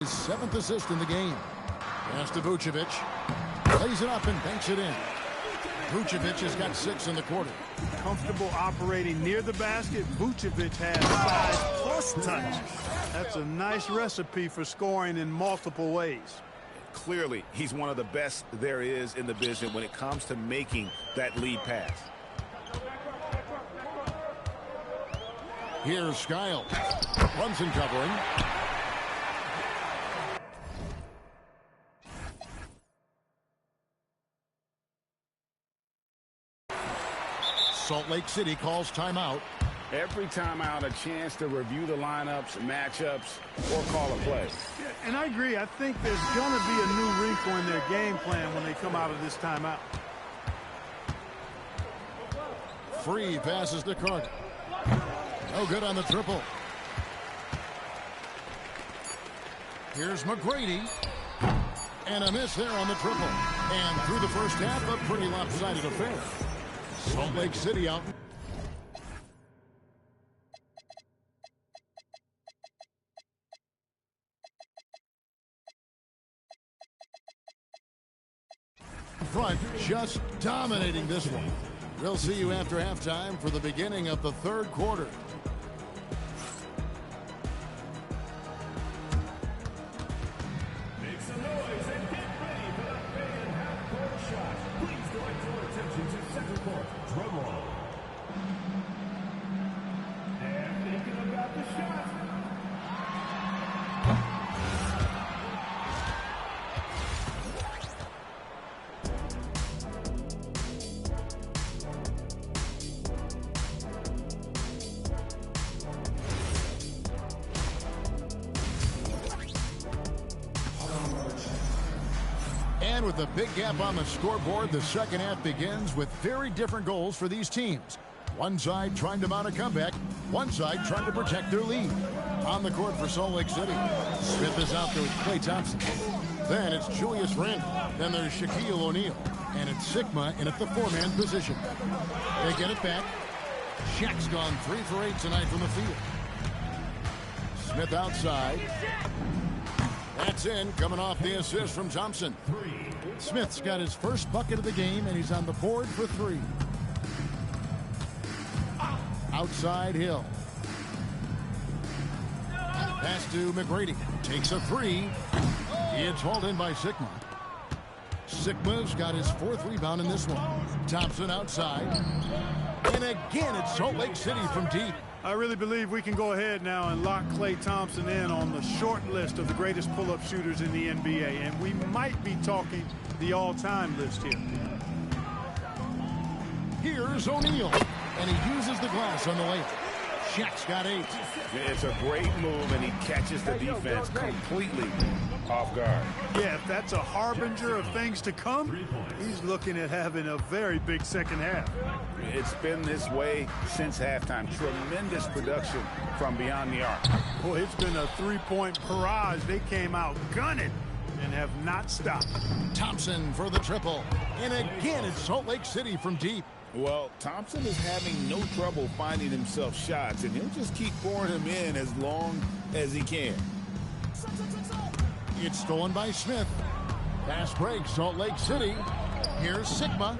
his 7th assist in the game. Pass to Vucevic. Lays it up and banks it in. Vucevic has got 6 in the quarter. Comfortable operating near the basket. Vucevic has size plus touch. That's a nice recipe for scoring in multiple ways. Clearly, he's one of the best there is in the business when it comes to making that lead pass. Here's Skiles. Brunson covering. Salt Lake City calls timeout. Every timeout, a chance to review the lineups, matchups, or call a play. Yeah, and I agree. I think there's going to be a new wrinkle in their game plan when they come out of this timeout. Free passes to Carter. No good on the triple. Here's McGrady. And a miss there on the triple. And through the first half, a pretty lopsided affair. Salt Lake City out. Front, just dominating this one. We'll see you after halftime for the beginning of the third quarter. Make some noise and get ready for the main half-court shot. Please direct your attention to center court. Drum roll. And thinking about the shot. And with a big gap on the scoreboard, the second half begins with very different goals for these teams. One side trying to mount a comeback, one side trying to protect their lead. On the court for Salt Lake City, Smith is out there with Klay Thompson. Then it's Julius Randle. Then there's Shaquille O'Neal. And it's Sigma in at the 4-man position. They get it back. Shaq's gone 3 for 8 tonight from the field. Smith outside. That's in, coming off the assist from Thompson. Smith's got his first bucket of the game, and he's on the board for 3. Outside Hill. Pass to McGrady. Takes a 3. It's hauled in by Sigma. Sigma's got his 4th rebound in this one. Thompson outside. And again, it's Salt Lake City from deep. I really believe we can go ahead now and lock Klay Thompson in on the short list of the greatest pull-up shooters in the NBA. And we might be talking the all-time list here. Here's O'Neal. And he uses the glass on the layup. Shaq's got 8. It's a great move, and he catches the defense completely off guard. Yeah, if that's a harbinger of things to come, he's looking at having a very big second half. It's been this way since halftime. Tremendous production from beyond the arc. Boy, it's been a 3-point barrage. They came out gunning and have not stopped. Thompson for the triple. And again, it's Salt Lake City from deep. Well, Thompson is having no trouble finding himself shots, and he'll just keep pouring them in as long as he can. It's stolen by Smith. Pass break, Salt Lake City. Here's Sigma.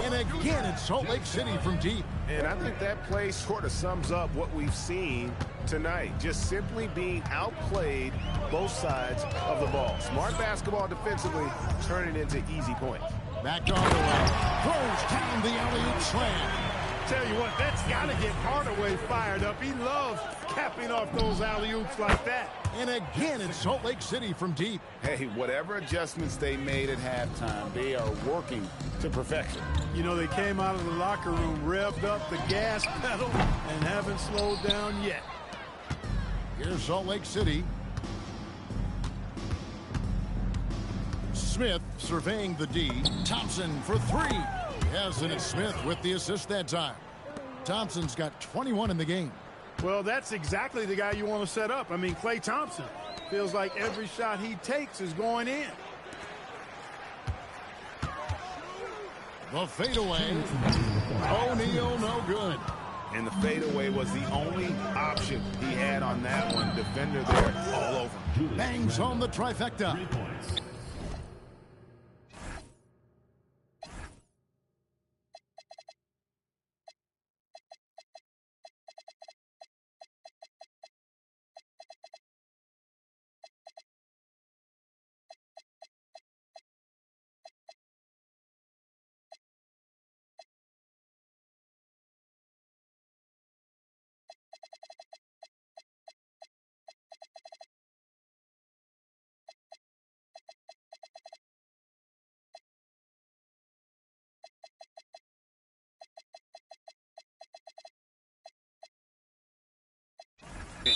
And again, it's Salt Lake City from deep. And I think that play sort of sums up what we've seen tonight. Just simply being outplayed both sides of the ball. Smart basketball defensively, turning into easy points. Back to Hardaway. Throws down the alley-oop slam. Tell you what, that's got to get Hardaway fired up. He loves capping off those alley-oops like that. And again, it's Salt Lake City from deep. Hey, whatever adjustments they made at halftime, they are working to perfection. You know, they came out of the locker room, revved up the gas pedal, and haven't slowed down yet. Here's Salt Lake City. Smith surveying the D. Thompson for 3. Yes, and it's Smith with the assist that time. Thompson's got 21 in the game. Well, that's exactly the guy you want to set up. I mean, Klay Thompson feels like every shot he takes is going in. The fadeaway. O'Neal no good. And the fadeaway was the only option he had on that one. Defender there all over. Bangs home the trifecta. 3 points.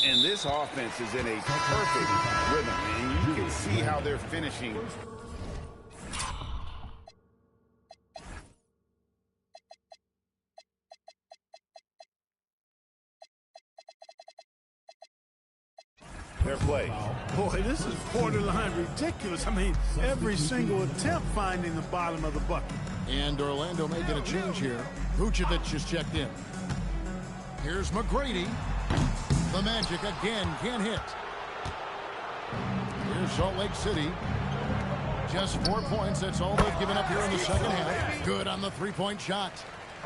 And this offense is in a perfect rhythm, and you can see how they're finishing. Their play. Boy, this is borderline ridiculous. I mean, every single attempt finding the bottom of the bucket. And Orlando making a change here. Vucevic is checked in. Here's McGrady. The Magic again can't hit. Here's Salt Lake City. Just 4 points. That's all they've given up here in the second half. Good on the three-point shot.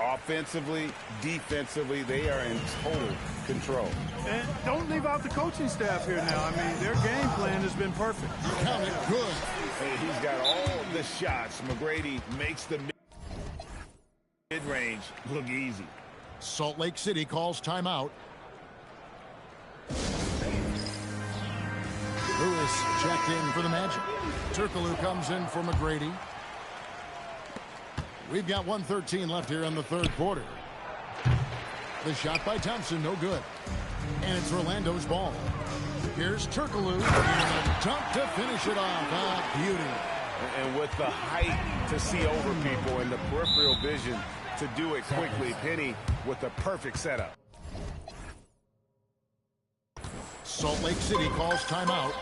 Offensively, defensively, they are in total control. And don't leave out the coaching staff here now. I mean, their game plan has been perfect. Count it good. Hey, he's got all the shots. McGrady makes the mid-range look easy. Salt Lake City calls timeout. Lewis checked in for the Magic. Turkoglu comes in for McGrady. We've got 1:13 left here in the third quarter. The shot by Thompson, no good. And it's Orlando's ball. Here's Turkoglu and a dunk to finish it off. Ah, beauty. And with the height to see over people and the peripheral vision to do it quickly, Penny with the perfect setup. Salt Lake City calls timeout.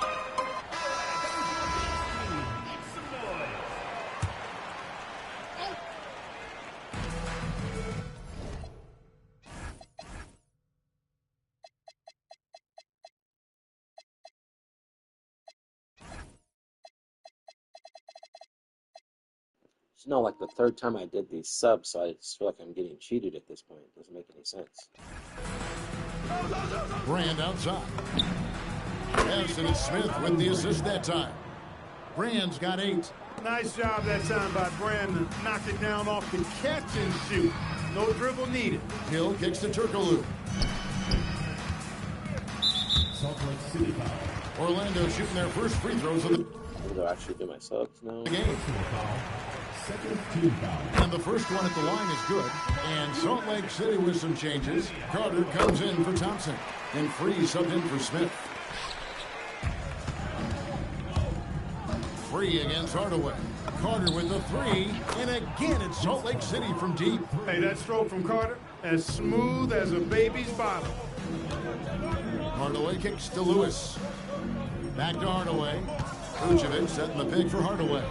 It's not like the third time I did these subs, so I just feel like I'm getting cheated at this point. It doesn't make any sense. Brand outside. Anthony Smith with the assist that time. Brand's got 8. Nice job that time by Brand to knock it down off the catch and shoot. No dribble needed. Hill kicks to Turkoglu. Salt Lake City foul. Orlando shooting their first free throws of the I'm going to actually do my subs now. game. Second team foul. And the first one at the line is good. And Salt Lake City with some changes. Carter comes in for Thompson. And Free subbed in for Smith. Free against Hardaway. Carter with the 3. And again, it's Salt Lake City from deep. Hey, that stroke from Carter, as smooth as a baby's bottom. Hardaway kicks to Lewis. Back to Hardaway. Vucevic setting the pick for Hardaway.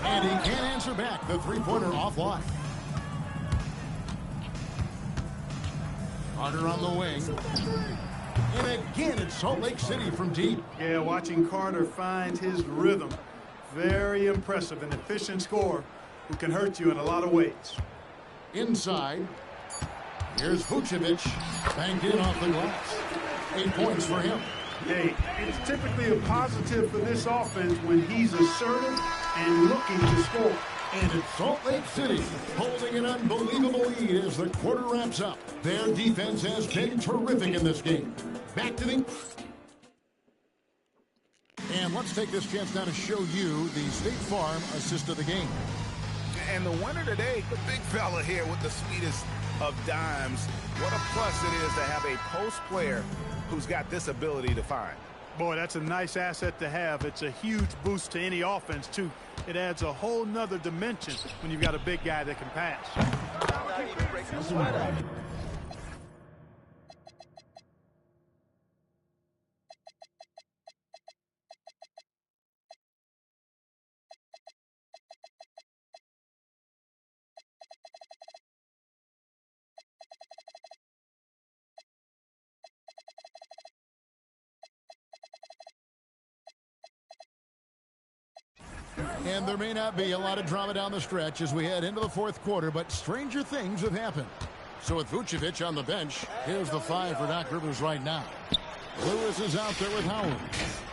And he can't answer back. The three-pointer offline. Carter on the wing. And again, it's Salt Lake City from deep. Yeah, watching Carter find his rhythm. Very impressive, an efficient scorer who can hurt you in a lot of ways. Inside. Here's Vucevic. Banked in off the glass. 8 points for him. Hey, it's typically a positive for this offense when he's assertive and looking to score. And it's Salt Lake City holding an unbelievable lead as the quarter wraps up. Their defense has been terrific in this game. Back to the... And let's take this chance now to show you the State Farm assist of the game. And the winner today, the big fella here with the sweetest of dimes. What a plus it is to have a post player who's got this ability to find. Boy, that's a nice asset to have. It's a huge boost to any offense, too. It adds a whole nother dimension when you've got a big guy that can pass. And there may not be a lot of drama down the stretch as we head into the fourth quarter, but stranger things have happened. So with Vucevic on the bench, here's the 5 for Doc Rivers right now. Lewis is out there with Howard.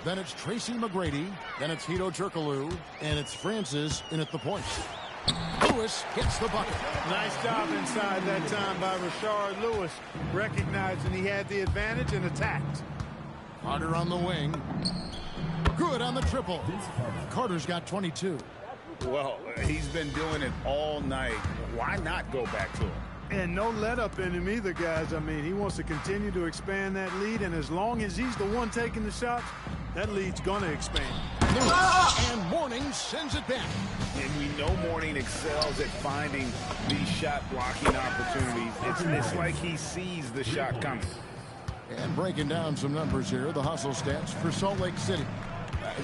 Then it's Tracy McGrady. Then it's Hedo Turkoglu. And it's Francis in at the points. Lewis hits the bucket. Nice job inside that time by Rashard Lewis, recognizing he had the advantage and attacked. Carter on the wing. Good on the triple. Carter's got 22. Well, he's been doing it all night. Why not go back to him? And no let up in him either, guys. I mean, he wants to continue to expand that lead, and as long as he's the one taking the shots, that lead's going to expand. And Mourning sends it back. And we know Mourning excels at finding these shot blocking opportunities. It's like he sees the shot coming. And breaking down some numbers here, the hustle stats for Salt Lake City.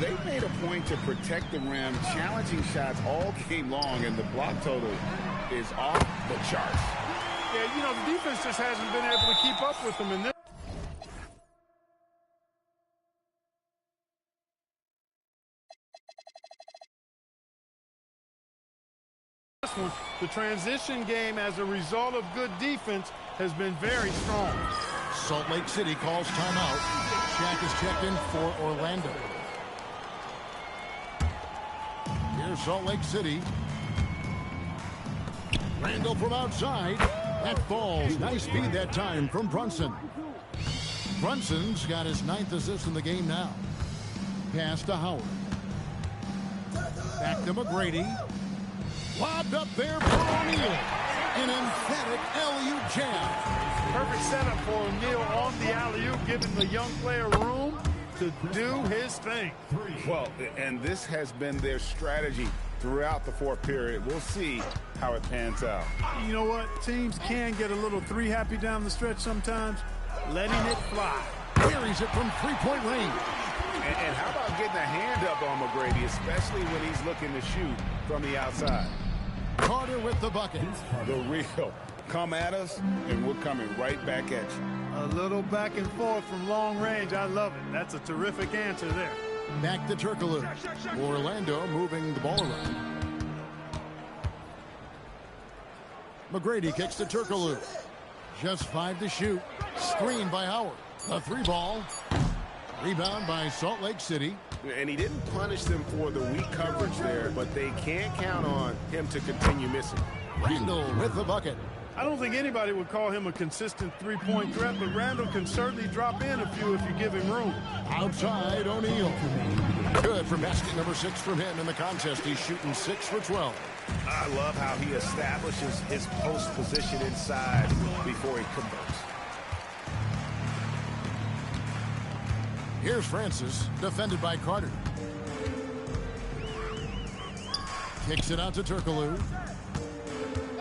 They made a point to protect the rim, challenging shots all game long, and the block total is off the charts. Yeah, you know, the defense just hasn't been able to keep up with them in this. One, the transition game as a result of good defense has been very strong. Salt Lake City calls timeout. Shaq is checked in for Orlando. Here's Salt Lake City. Randall from outside. That falls. Nice feed that time from Brunson. Brunson's got his 9th assist in the game now. Pass to Howard. Back to McGrady. Lobbed up there for O'Neal. An emphatic alley-oop jam. Perfect setup for O'Neal on the alley-oop, giving the young player room to do his thing. Well, and this has been their strategy throughout the fourth period. We'll see how it pans out. You know what? Teams can get a little three happy down the stretch sometimes. Letting it fly. Carries it from three-point range. And how about getting a hand up on McGrady, especially when he's looking to shoot from the outside. Carter with the bucket. The real. Come at us, and we're coming right back at you. A little back and forth from long range. I love it. That's a terrific answer there. Back to Turkoglu. Orlando moving the ball around. McGrady kicks to Turkoglu. Just 5 to shoot. Screen by Howard. A 3-ball. Rebound by Salt Lake City. And he didn't punish them for the weak coverage there, but they can't count on him to continue missing. Randall with the bucket. I don't think anybody would call him a consistent three-point threat, but Randall can certainly drop in a few if you give him room. Outside, O'Neal. Good for basket number 6 from him in the contest. He's shooting 6 for 12. I love how he establishes his post position inside before he converts. Here's Francis, defended by Carter. Kicks it out to Turkoglu.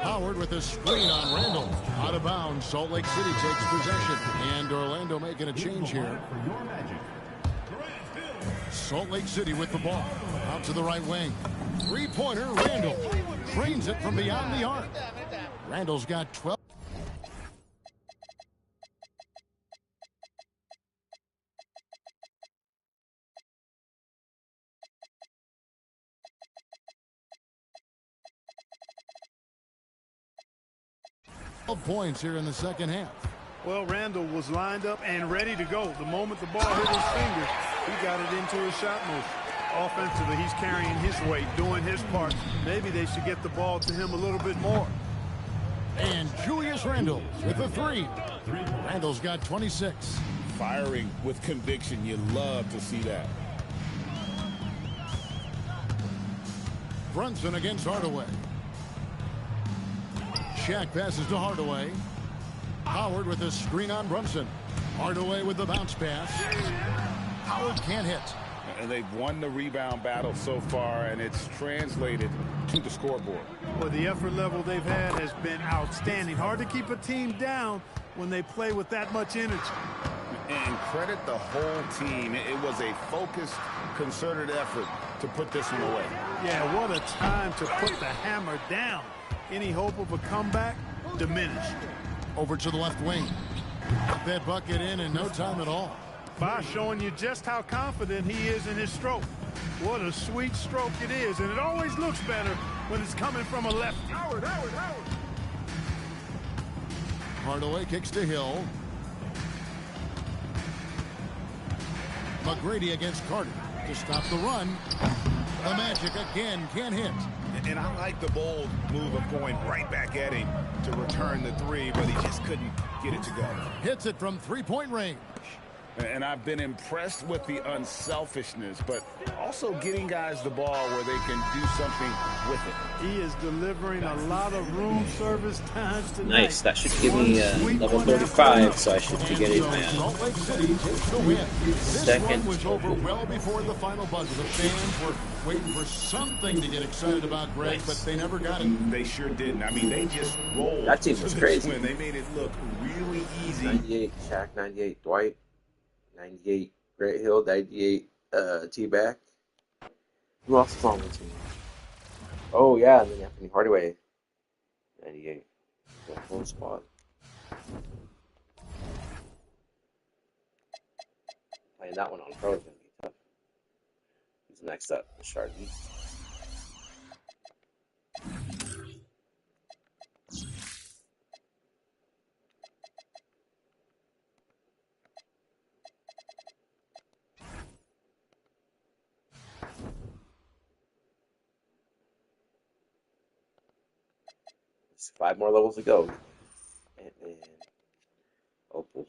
Howard with a screen on Randall. Out of bounds, Salt Lake City takes possession. And Orlando making a change here. Salt Lake City with the ball. Out to the right wing. Three-pointer, Randall. Drains it from beyond the arc. Randall's got 12. Points here in the second half. Well, Randall was lined up and ready to go. The moment the ball hit his fingers, he got it into his shot motion. Offensively, he's carrying his weight, doing his part. Maybe they should get the ball to him a little bit more. And Julius Randle with a 3. Randall's got 26. Firing with conviction. You love to see that. Brunson against Hardaway. Shaq passes to Hardaway. Howard with a screen on Brunson. Hardaway with the bounce pass. Howard can't hit. And they've won the rebound battle so far, and it's translated to the scoreboard. Well, the effort level they've had has been outstanding. Hard to keep a team down when they play with that much energy. And credit the whole team. It was a focused, concerted effort to put this one away. Yeah, what a time to put the hammer down. Any hope of a comeback diminished. Over to the left wing. Got that bucket in no time at all. By showing you just how confident he is in his stroke. What a sweet stroke it is, and it always looks better when it's coming from a lefty. Howard. Hardaway kicks to Hill. McGrady against Carter to stop the run. The Magic again can't hit. And I like the bold move of going right back at him to return the three, but he just couldn't get it to go. Hits it from three-point range. And I've been impressed with the unselfishness, but also getting guys the ball where they can do something with it. He is delivering a lot of room service times tonight. Nice. That should give me level 35, so I should be getting my Salt Lake City takes the win. This second. one was over well before the final buzzer. The fans were waiting for something to get excited about, Greg, but they never got it. They sure didn't. I mean, they just rolled. That team was crazy. Win. They made it look really easy. 98 Shaq, 98 Dwight, 98 Great Hill, 98 T-Back. Who else is on the team? Oh, yeah, and then Anthony Hardaway, 98. The whole squad. Playing that one on pro is going to be tough. Who's next up? Chardonnay. There's 5 more levels to go. And Opal.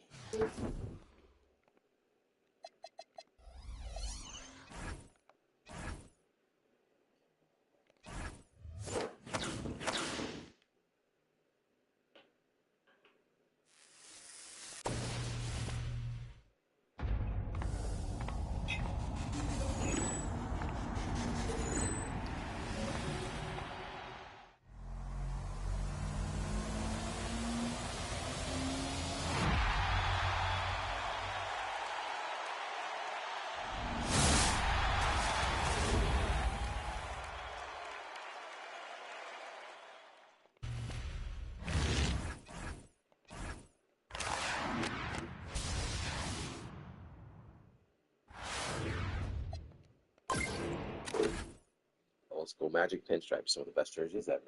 Old school Magic pinstripes, some of the best jerseys ever.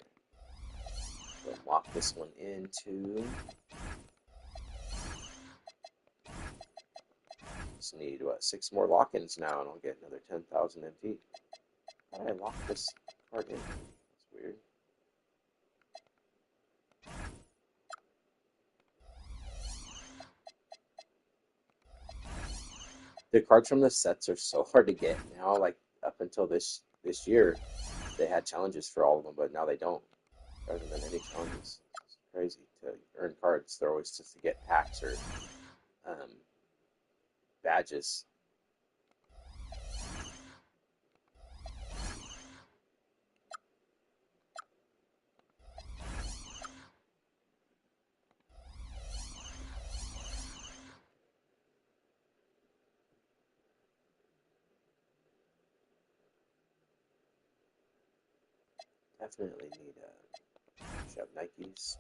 We'll lock this one into. Just need 6 more lock-ins now, and I'll get another 10,000 MP. How did I lock this card in? That's weird. The cards from the sets are so hard to get now. Like up until this year, they had challenges for all of them, but now they don't. Rather than any challenges, it's crazy to earn cards. They're always just to get packs or badges. Definitely need shove Nikes.